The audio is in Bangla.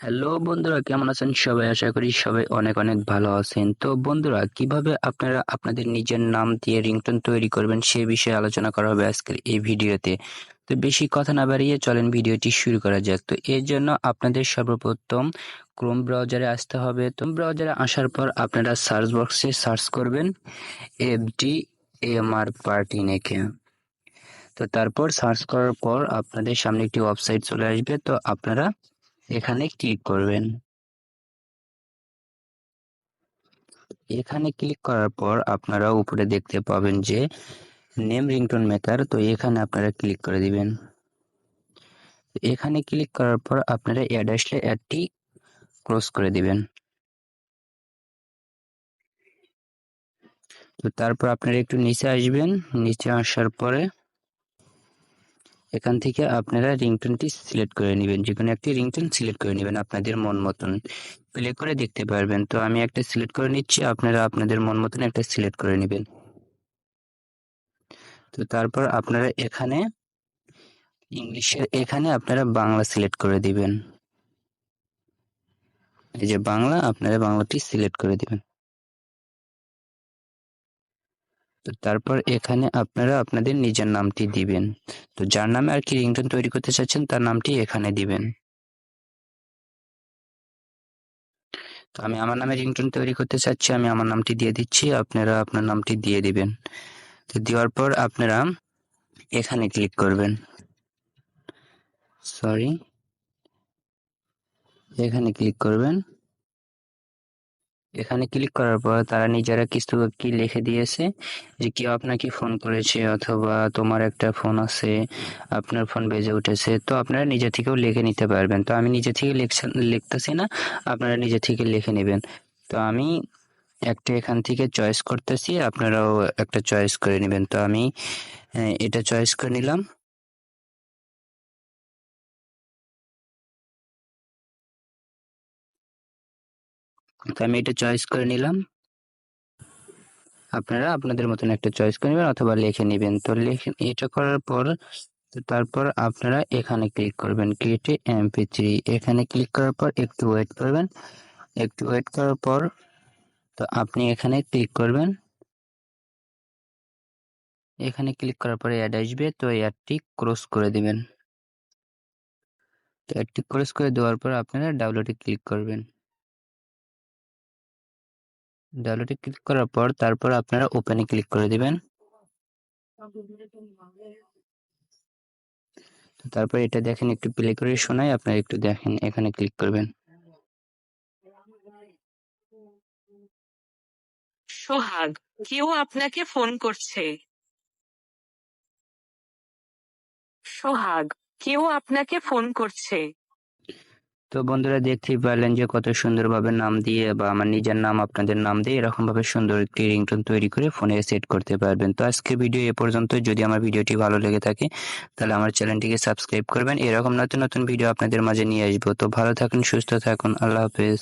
হ্যালো বন্ধুরা, কেমন আছেন সবাই? আশা করি সবাই অনেক অনেক ভালো আছেন। তো বন্ধুরা, কিভাবে আপনারা আপনাদের নিজের নাম দিয়ে রিংটোন তৈরি করবেন সে বিষয়ে আলোচনা করা হবে আজকের এই ভিডিওতে। তো বেশি কথা না বাড়িয়ে চলেন ভিডিওটি শুরু করা যাক। তো এর জন্য আপনাদের সর্বপ্রথম ক্রোম ব্রাউজারে আসতে হবে। তো ব্রাউজারে আসার পর আপনারা সার্চ বক্সে সার্চ করবেন FDMR পার্টি নেকে। তো তারপর সার্চ করার পর আপনাদের সামনে একটি ওয়েবসাইট চলে আসবে। তো আপনারা এখানে ক্লিক করবেন। এখানে ক্লিক করার পর আপনারা উপরে দেখতে পাবেন যে নেম রিংটোন মেকার। তো এখানে আপনারা ক্লিক করে দিবেন। এখানে ক্লিক করার পর আপনারা অ্যাড আসলে অ্যাডটি ক্লোজ করে দিবেন। তো তারপর আপনারা একটু নিচে আসবেন। নিচে আসার পরে এখান থেকে আপনারা রিংটোনটি সিলেক্ট করে নেবেন। যে কোনো একটি রিংটোন সিলেক্ট করে নেবেন আপনাদের মন মতন। প্লে করে দেখতে পারবেন। তো আমি একটা সিলেক্ট করে নিচ্ছি, আপনারা আপনাদের মন মতন একটা সিলেক্ট করে নেবেন। তো তারপর আপনারা এখানে ইংলিশের এখানে আপনারা বাংলা সিলেক্ট করে দিবেন। এই যে বাংলা, আপনারা বাংলাটি সিলেক্ট করে দিবেন। তো তারপর এখানে আপনারা আপনাদের নিজের নামটি দিবেন। তো যার নামে আর কি রিংটোন তৈরি করতে চাচ্ছেন তার নামটি এখানে দিবেন। তো আমি আমার নামে রিংটোন তৈরি করতে চাচ্ছি, আমি আমার নামটি দিয়ে দিচ্ছি, আপনারা আপনার নামটি দিয়ে দিবেন। তো দেওয়ার পর আপনারা এখানে ক্লিক করবেন। এখানে ক্লিক করবেন। এখানে ক্লিক করার পর তারা নিজেরা কিছু কি লিখে দিয়েছে যে কেউ আপনাকে ফোন করেছে অথবা তোমার একটা ফোন আছে, আপনার ফোন বেজে উঠেছে। তো আপনারা নিজে থেকেও লিখে নিতে পারবেন। তো আমি নিজে থেকে লিখতেছি না, আপনারা নিজে থেকে লিখে নেবেন। তো আমি একটা এখান থেকে চয়েস করতেছি, আপনারাও একটা চয়েস করে নেবেন। তো আমি এটা চয়েস করে নিলাম। তো আমি এটা চয়েস করে নিলাম, আপনারা আপনাদের মতন একটা চয়েস করে নেবেন অথবা লিখে নেবেন। তো লিখে এটা করার পর তো তারপর আপনারা এখানে ক্লিক করবেন, ক্রিয়েট MP3। এখানে ক্লিক করার পর একটু ওয়েট করবেন। একটু ওয়েট করার পর তো আপনি এখানে ক্লিক করবেন। এখানে ক্লিক করার পরে অ্যাড আসবে, তো অ্যাডটি ক্লোজ করে দিবেন। তো অ্যাডটি ক্লোজ করে দেওয়ার পর আপনারা ডাউনলোডে ক্লিক করবেন। ডাউনলোডে ক্লিক করার পর তারপর আপনারা ওপেনে ক্লিক করে দিবেন। তারপর এটা দেখেন, একটু প্লে করে শোনাই, আপনারা একটু দেখেন। এখানে ক্লিক করবেন। সোহাগ, কেউ আপনাকে ফোন করছে। সোহাগ, কেউ আপনাকে ফোন করছে। তো বন্ধুরা, দেখতেই পারলেন যে কত সুন্দরভাবে নাম দিয়ে বা আমার নিজের নাম আপনাদের নাম দিয়ে এরকম ভাবে সুন্দর একটি রিংটোন তৈরি করে ফোনে সেট করতে পারবেন। তো আজকের ভিডিও এ পর্যন্ত। যদি আমার ভিডিওটি ভালো লেগে থাকে তাহলে আমার চ্যানেলটিকে সাবস্ক্রাইব করবেন। এরকম নতুন নতুন ভিডিও আপনাদের মাঝে নিয়ে আসবো। তো ভালো থাকুন, সুস্থ থাকুন, আল্লাহ হাফেজ।